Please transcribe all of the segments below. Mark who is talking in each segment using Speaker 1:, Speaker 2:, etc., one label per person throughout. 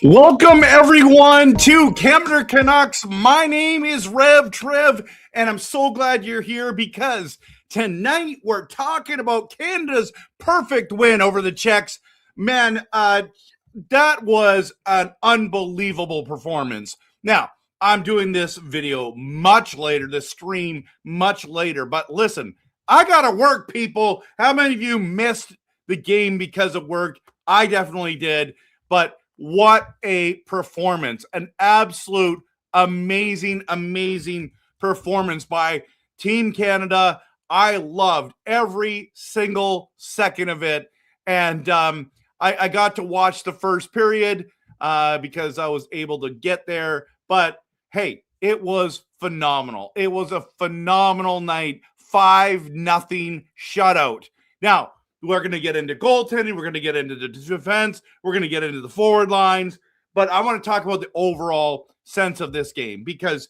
Speaker 1: Welcome, everyone, to Canada Canucks. My name is RevTrev, and I'm so glad you're here because tonight we're talking about Canada's perfect win over the Czechs. Man, that was an unbelievable performance. Now, I'm doing this video much later, the stream much later, but listen, I got to work, people. How many of you missed the game because of work? I definitely did, but what a performance. An absolute amazing performance by Team Canada. I loved every single second of it. And I got to watch the first period because I was able to get there. But hey, it was phenomenal. It was a phenomenal night. 5-0 shutout. Now, we're going to get into goaltending. We're going to get into the defense. We're going to get into the forward lines. But I want to talk about the overall sense of this game because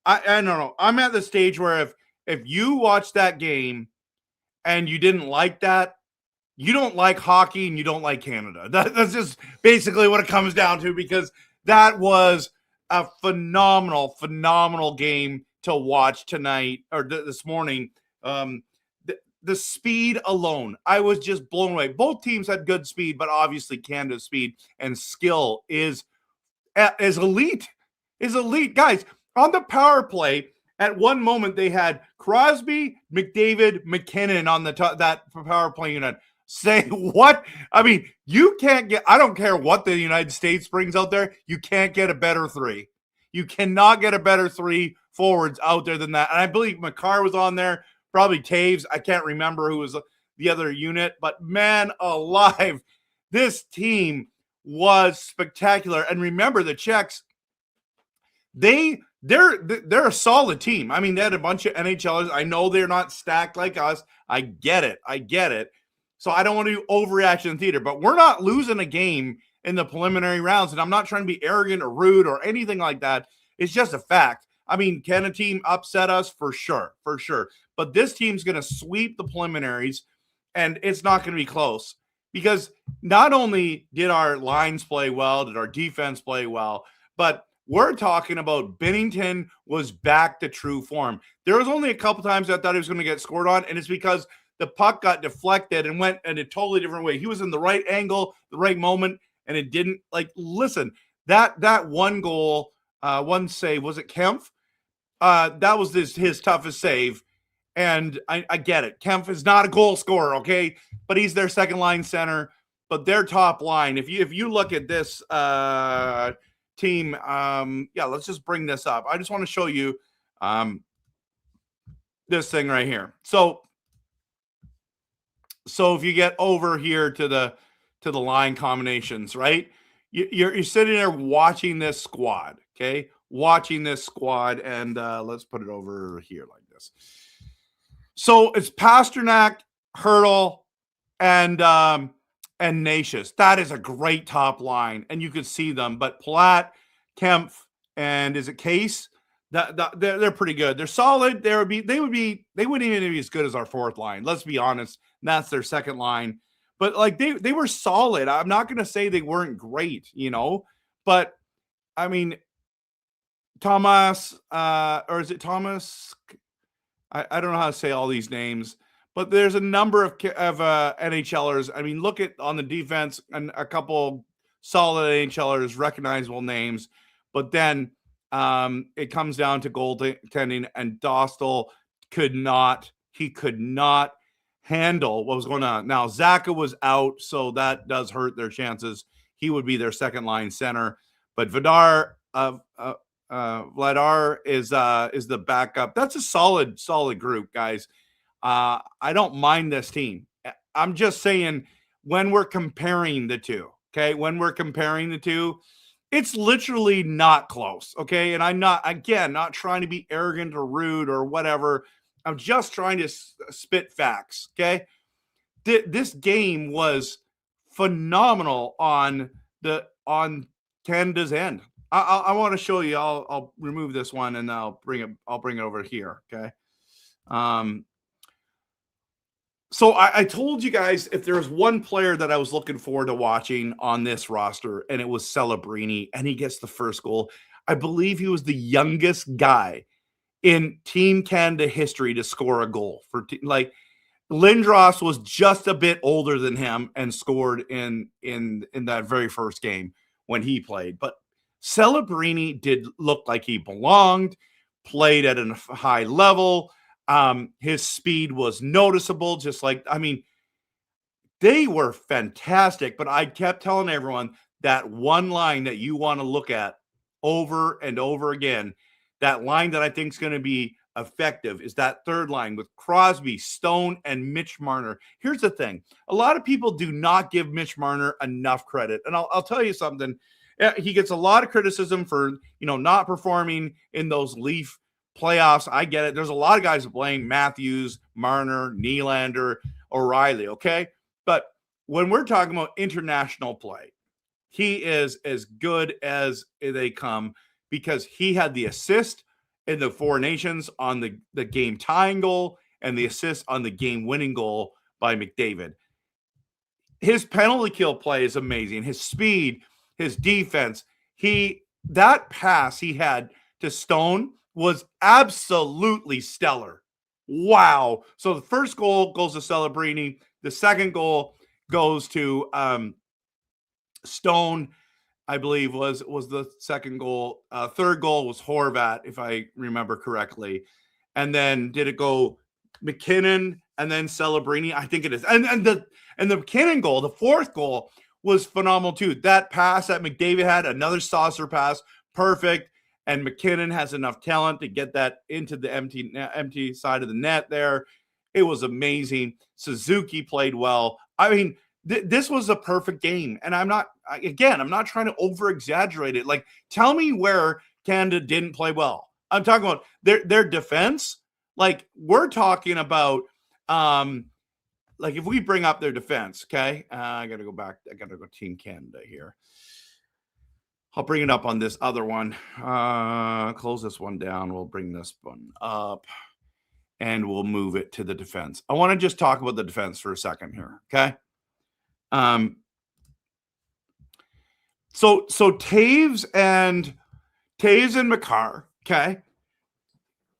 Speaker 1: I don't know. I'm at the stage where if you watch that game and you didn't like that, you don't like hockey and you don't like Canada. That's just basically what it comes down to, because that was a phenomenal game to watch tonight or this morning. The speed alone, I was just blown away. Both teams had good speed, but obviously Canada's speed and skill is elite. Is elite. Guys, on the power play, at one moment they had Crosby, McDavid, McKinnon on that power play unit. Say what? I mean, you can't get, I don't care what the United States brings out there, you can't get a better three. You cannot get a better three forwards out there than that. And I believe Makar was on there. Probably Taves. I can't remember who was the other unit, but man alive, this team was spectacular. And remember, the Czechs, they're a solid team. I mean, they had a bunch of NHLers. I know they're not stacked like us. I get it. So I don't want to do overreaction theater, but we're not losing a game in the preliminary rounds. And I'm not trying to be arrogant or rude or anything like that. It's just a fact. I mean, can a team upset us? For sure. But this team's going to sweep the preliminaries, and it's not going to be close because not only did our lines play well, did our defense play well, but we're talking about Binnington was back to true form. There was only a couple times I thought he was going to get scored on, and it's because the puck got deflected and went in a totally different way. He was in the right angle, the right moment, and it didn't. Like, listen, that one goal, one save, was it Kempf? That was his toughest save. And I get it. Kempf is not a goal scorer, okay? But he's their second line center. But their top line, if you look at this team, let's just bring this up. I just want to show you this thing right here. So if you get over here to the line combinations, right? You're sitting there watching this squad, okay? Watching this squad, and let's put it over here like this. So it's Pasternak, Hurdle, and Nashis. That is a great top line, and you can see them. But Platt, Kempf, and is it Case? They're pretty good. They're solid. They wouldn't even be as good as our fourth line. Let's be honest. That's their second line. But like they were solid. I'm not going to say they weren't great, but I mean, Thomas, or is it Thomas? I don't know how to say all these names, but there's a number of NHLers. I mean, look at on the defense and a couple solid NHLers, recognizable names, but then it comes down to goaltending, and Dostal could not handle what was going on. Now, Zaka was out, so that does hurt their chances. He would be their second line center, but Vladar is the backup. That's a solid group, guys. I don't mind this team. I'm just saying, when we're comparing the two, okay? When we're comparing the two, it's literally not close, okay? And I'm not trying to be arrogant or rude or whatever. I'm just trying to spit facts, okay? This game was phenomenal on Canada's end. I want to show you. I'll remove this one and I'll bring it over here. Okay. So I told you guys if there was one player that I was looking forward to watching on this roster, and it was Celebrini, and he gets the first goal. I believe he was the youngest guy in Team Canada history to score a goal for like Lindros was just a bit older than him and scored in that very first game when he played. But Celebrini did look like he belonged, played at a high level. His speed was noticeable, just like, I mean, they were fantastic. But I kept telling everyone that one line that you want to look at over and over again, that line that I think is going to be effective is that third line with Crosby, Stone, and Mitch Marner. Here's the thing. A lot of people do not give Mitch Marner enough credit. And I'll tell you something. He gets a lot of criticism for, not performing in those Leaf playoffs. I get it. There's a lot of guys playing Matthews, Marner, Nylander, O'Reilly, okay? But when we're talking about international play, he is as good as they come because he had the assist in the Four Nations on the game tying goal and the assist on the game winning goal by McDavid. His penalty kill play is amazing. His speed, his defense, that pass he had to Stone was absolutely stellar. Wow. So the first goal goes to Celebrini. The second goal goes to Stone, I believe was the second goal. Third goal was Horvat, if I remember correctly. And then did it go McKinnon and then Celebrini? I think it is. And the McKinnon goal, the fourth goal, was phenomenal too. That pass that McDavid had, another saucer pass, perfect. And McKinnon has enough talent to get that into the empty side of the net there. It was amazing. Suzuki played well. I mean, this was a perfect game. And I'm not trying to over-exaggerate it. Like, tell me where Canada didn't play well. I'm talking about their defense. Like, we're talking about, like, if we bring up their defense, okay? I got to go back. I got to go Team Canada here. I'll bring it up on this other one. Close this one down. We'll bring this one up. And we'll move it to the defense. I want to just talk about the defense for a second here, okay? So Taves and Makar, okay?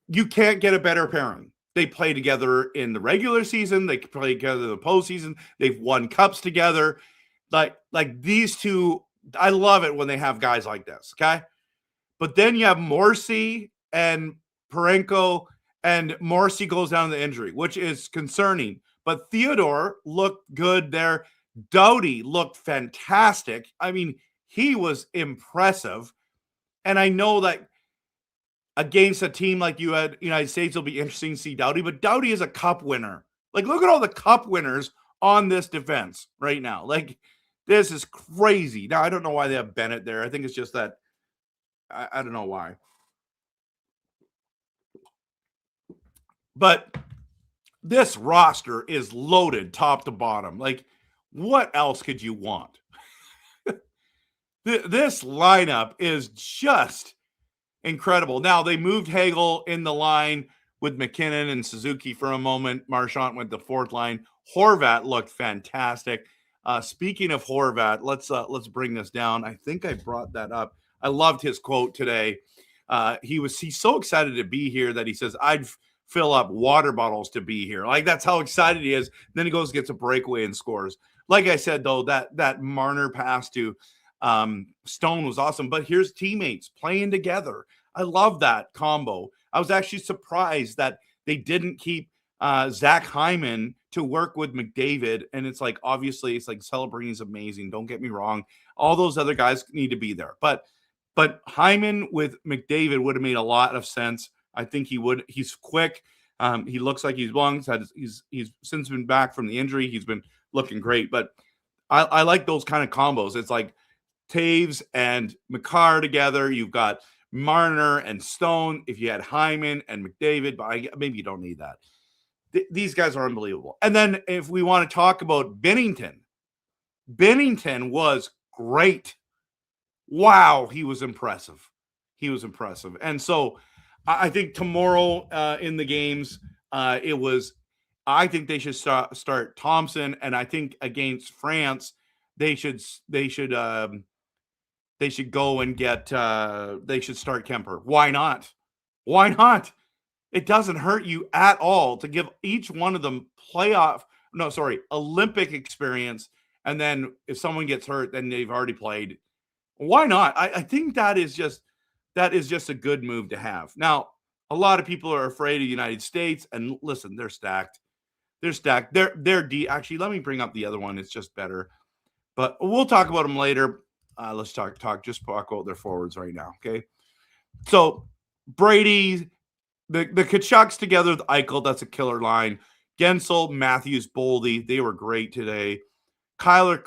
Speaker 1: You can't get a better pairing. They play together in the regular season. They play together in the postseason. They've won cups together. Like these two, I love it when they have guys like this, okay? But then you have Morrissey and Parenko, and Morrissey goes down to the injury, which is concerning. But Theodore looked good there. Doughty looked fantastic. I mean, he was impressive. And I know that against a team like you had United States, it'll be interesting to see Doughty, but Doughty is a cup winner. Like, look at all the cup winners on this defense right now. Like, this is crazy. Now, I don't know why they have Bennett there. I think it's just that I don't know why. But this roster is loaded top to bottom. Like, what else could you want? This lineup is just incredible. Now, they moved Hagel in the line with McKinnon and Suzuki for a moment. Marchand went the fourth line. Horvat looked fantastic. Speaking of Horvat, let's bring this down. I think I brought that up. I loved his quote today. He's so excited to be here that he says, I'd fill up water bottles to be here. Like, that's how excited he is. Then he goes, gets a breakaway and scores. Like I said, though, that Marner pass to Stone was awesome. But here's teammates playing together. I love that combo. I was actually surprised that they didn't keep Zach Hyman to work with McDavid. And it's like, obviously, it's like Celebrini is amazing. Don't get me wrong. All those other guys need to be there. But Hyman with McDavid would have made a lot of sense. I think he would. He's quick. He looks like he's long. He's since been back from the injury. He's been looking great. But I like those kind of combos. It's like Taves and Makar together. You've got Marner and Stone. If you had Hyman and McDavid, but maybe you don't need that. These guys are unbelievable. And then if we want to talk about Binnington was great. Wow, he was impressive. And so I think tomorrow in the games, it was I think they should start Thompson, and I think against France they should go and get they should start Kemper. Why not? Why not? It doesn't hurt you at all to give each one of them Olympic experience. And then if someone gets hurt, then they've already played. Why not? I think that is just a good move to have. Now, a lot of people are afraid of the United States, and listen, they're stacked. They're stacked. Actually, let me bring up the other one. It's just better. But we'll talk about them later. Let's talk about their forwards right now. Okay. So Brady, the Kachucks together with Eichel, that's a killer line. Gensel, Matthews, Boldy, they were great today. Kyle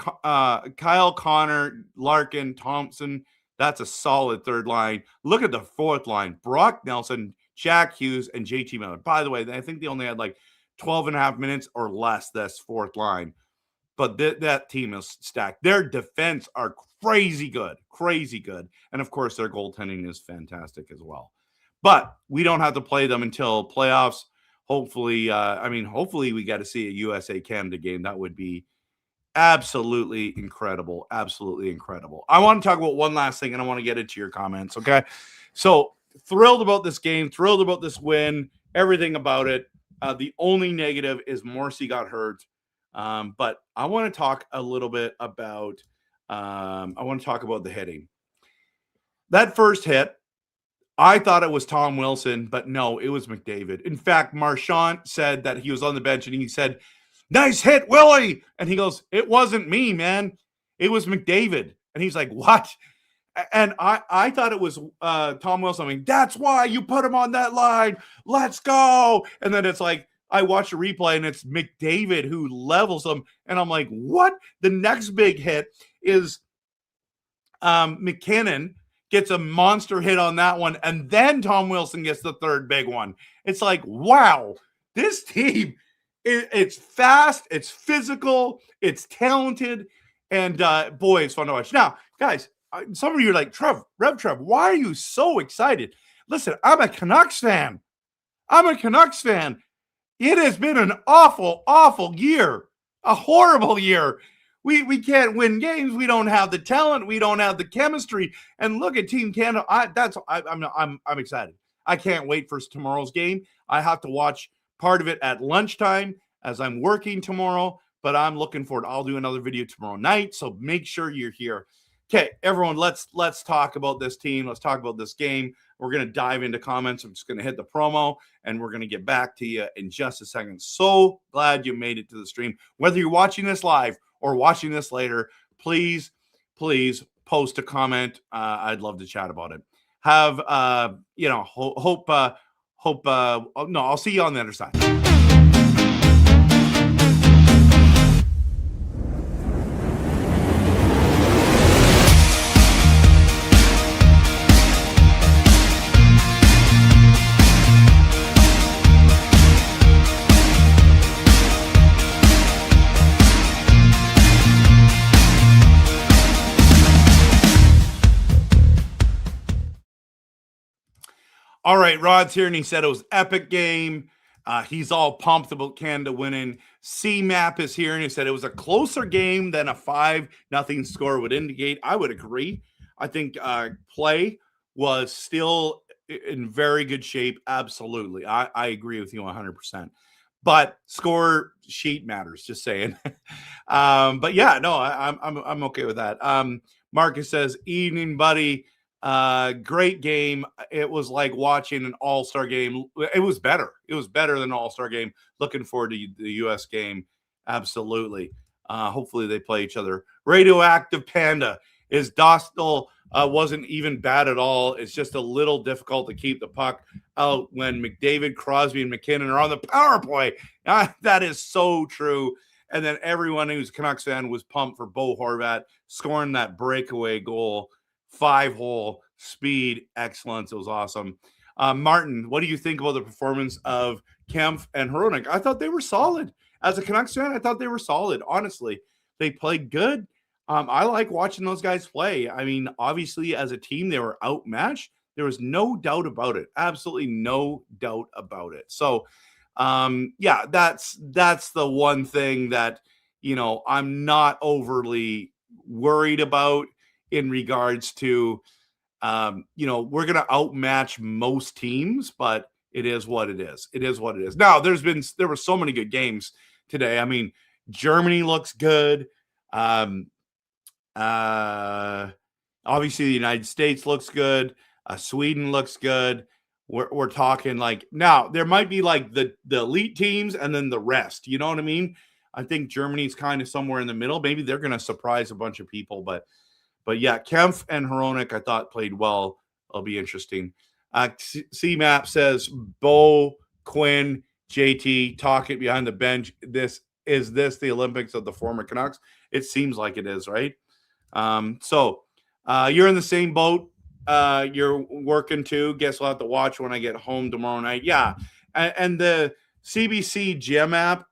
Speaker 1: Connor, Larkin, Thompson, that's a solid third line. Look at the fourth line. Brock Nelson, Jack Hughes, and JT Miller. By the way, I think they only had like 12 and a half minutes or less, this fourth line. But that team is stacked. Their defense are crazy good. And, of course, their goaltending is fantastic as well. But we don't have to play them until playoffs. Hopefully, hopefully we got to see a USA-Canada game. That would be absolutely incredible. Absolutely incredible. I want to talk about one last thing, and I want to get into your comments, okay? So, thrilled about this game. Thrilled about this win. Everything about it. The only negative is Morrissey got hurt. But I want to talk a little bit about the hitting. That first hit, I thought it was Tom Wilson, but no, it was McDavid. In fact, Marchand said that he was on the bench and he said, "Nice hit, Willie." And he goes, "It wasn't me, man. It was McDavid." And he's like, "What?" And I thought it was Tom Wilson. I mean, "That's why you put him on that line. Let's go." And then it's like, I watch a replay and it's McDavid who levels them. And I'm like, what? The next big hit is McKinnon gets a monster hit on that one. And then Tom Wilson gets the third big one. It's like, wow, this team, it's fast, it's physical, it's talented. And boy, it's fun to watch. Now, guys, some of you are like, RevTrev, why are you so excited? Listen, I'm a Canucks fan. It has been an awful, awful year, a horrible year. We can't win games. We don't have the talent. We don't have the chemistry. And look at Team Canada. I'm excited. I can't wait for tomorrow's game. I have to watch part of it at lunchtime as I'm working tomorrow. But I'm looking forward. I'll do another video tomorrow night. So make sure you're here. Okay, everyone, let's talk about this team. Let's talk about this game. We're going to dive into comments. I'm just going to hit the promo, and we're going to get back to you in just a second. So glad you made it to the stream. Whether you're watching this live or watching this later, please post a comment. I'd love to chat about it. Have, I'll see you on the other side. All right, Rod's here, and he said it was epic game. He's all pumped about Canada winning. C-Map is here, and he said it was a closer game than a 5-0 score would indicate. I would agree. I think play was still in very good shape. Absolutely. I agree with you 100%. But score sheet matters, just saying. But yeah, no, I'm okay with that. Marcus says, "Evening, buddy. Great game. It was like watching an all-star game. It was better. It was better than an all-star game. Looking forward to the U.S. game. Absolutely. Hopefully they play each other. Radioactive Panda is docile. Wasn't even bad at all. It's just a little difficult to keep the puck out when McDavid, Crosby, and McKinnon are on the power play." That is so true. And then everyone who's a Canucks fan was pumped for Bo Horvat scoring that breakaway goal. 5-hole speed excellence. It was awesome. Martin, what do you think about the performance of Kempf and Hronek? I thought they were solid. As a Canucks fan, I thought they were solid. Honestly, they played good. I like watching those guys play. I mean, obviously, as a team, they were outmatched. There was no doubt about it. Absolutely no doubt about it. So, Yeah, that's the one thing that, I'm not overly worried about in regards to, we're going to outmatch most teams, but it is what it is. It is what it is. Now, there were so many good games today. I mean, Germany looks good. Obviously, the United States looks good. Sweden looks good. We're talking like, now there might be like the elite teams and then the rest. You know what I mean? I think Germany's kind of somewhere in the middle. Maybe they're going to surprise a bunch of people, but yeah, Kempf and Hronek I thought played well. It'll be interesting. CMAP says Bo, Quinn, JT talking behind the bench. Is this the Olympics of the former Canucks? It seems like it is, right? So you're in the same boat. You're working too. Guess we'll have to watch when I get home tomorrow night. Yeah, and the CBC Gem app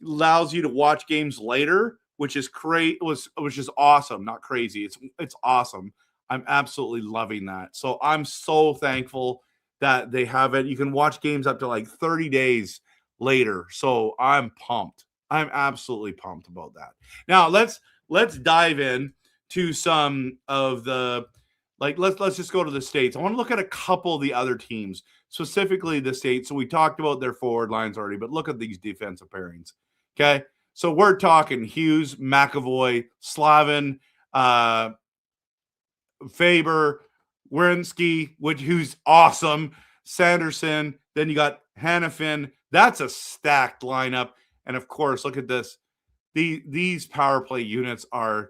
Speaker 1: allows you to watch games later, which is which is awesome. Not crazy. It's awesome. I'm absolutely loving that. So I'm so thankful that they have it. You can watch games up to like 30 days later. So I'm pumped. I'm absolutely pumped about that. Now let's dive in to some of the, like, let's just go to the States. I want to look at a couple of the other teams, specifically the States. So we talked about their forward lines already, but look at these defensive pairings. Okay. So we're talking Hughes, McAvoy, Slavin, Faber, Werenski, who's awesome, Sanderson. Then you got Hannafin. That's a stacked lineup. And of course, look at this. These power play units are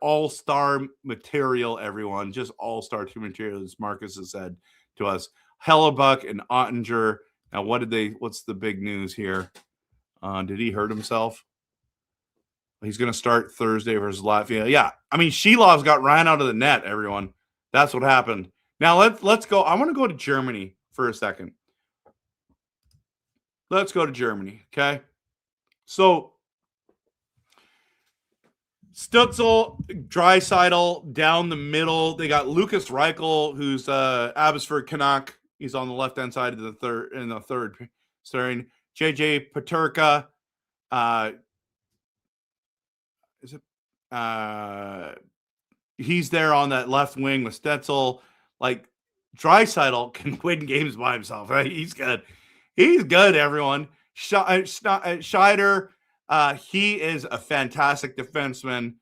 Speaker 1: all-star material, everyone. Just all-star material, as Marcus has said to us. Hellebuck and Ottinger. Now, what's the big news here? Did he hurt himself? He's going to start Thursday versus Latvia. Yeah, I mean, Shilov's got ran out of the net, everyone. That's what happened. Now, let's go. I want to go to Germany for a second. Let's go to Germany, okay? So, Stutzel, Draisaitl down the middle. They got Lucas Reichel, who's Abbotsford Canuck. He's on the left-hand side of the third starting. JJ Paterka. He's there on that left wing with Stetzel. Like, Draisaitl can win games by himself, right? He's good. He's good, everyone. Scheider, he is a fantastic defenseman.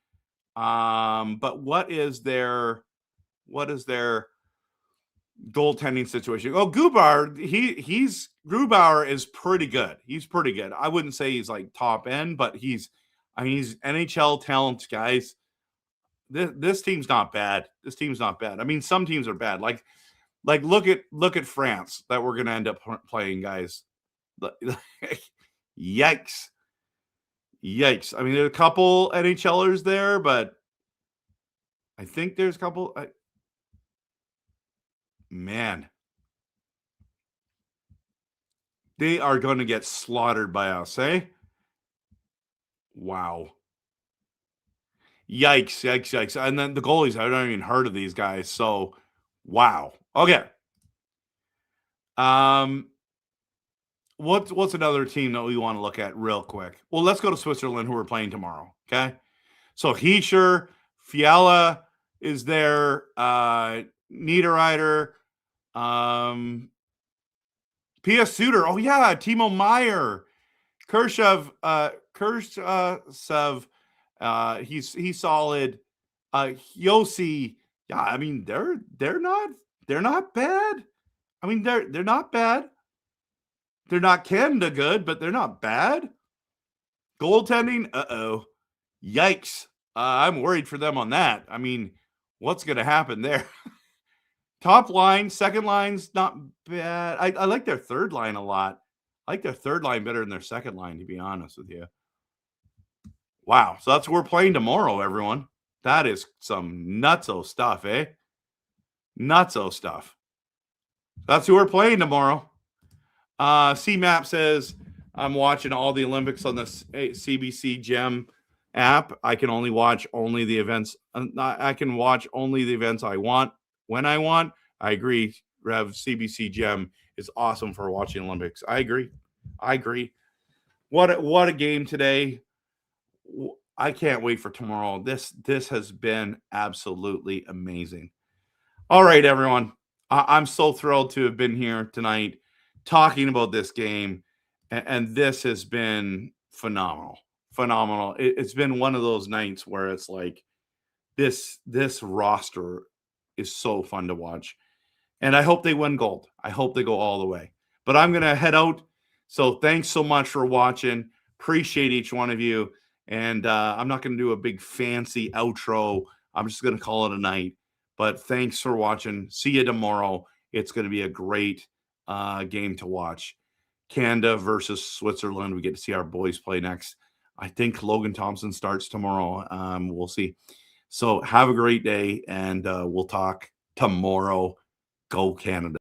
Speaker 1: But what is their goaltending situation? Oh, Grubauer, Grubauer is pretty good. He's pretty good. I wouldn't say he's like top end, but he's NHL talent, guys. This team's not bad. This team's not bad. I mean, some teams are bad. Like look at France that we're gonna end up playing, guys. Yikes. I mean, there's a couple NHLers there, but I think there's a couple. Man, they are going to get slaughtered by us, eh? Wow. Yikes. And then the goalies, I don't even heard of these guys. So, wow. Okay. What's another team that we want to look at real quick? Well, let's go to Switzerland, who we're playing tomorrow. Okay. So Heischer, Fiala is there, Niederreiter, P.S. Suter. Oh yeah, Timo Meyer, Kershev, he's solid. Yossi, yeah, I mean they're not bad. I mean they're not bad. They're not Canada good, but they're not bad. Goaltending, yikes! I'm worried for them on that. I mean, what's going to happen there? Top line, second line's not bad. I like their third line a lot. I like their third line better than their second line, to be honest with you. Wow. So that's what we're playing tomorrow, everyone. That is some nutso stuff, eh? Nutso stuff. That's who we're playing tomorrow. CMAP says, I'm watching all the Olympics on the CBC Gem app. I can only watch the events. I can watch only the events I want when I want. I agree. Rev, CBC Gem is awesome for watching Olympics. I agree. I agree. What a game today. I can't wait for tomorrow. This has been absolutely amazing. All right, everyone. I'm so thrilled to have been here tonight talking about this game, and this has been phenomenal. Phenomenal. It's been one of those nights where it's like this roster is so fun to watch. And I hope they win gold. I hope they go all the way. But I'm going to head out. So thanks so much for watching. Appreciate each one of you. And I'm not going to do a big fancy outro. I'm just going to call it a night. But thanks for watching. See you tomorrow. It's going to be a great game to watch. Canada versus Switzerland. We get to see our boys play next. I think Logan Thompson starts tomorrow. We'll see. So have a great day, and we'll talk tomorrow. Go Canada.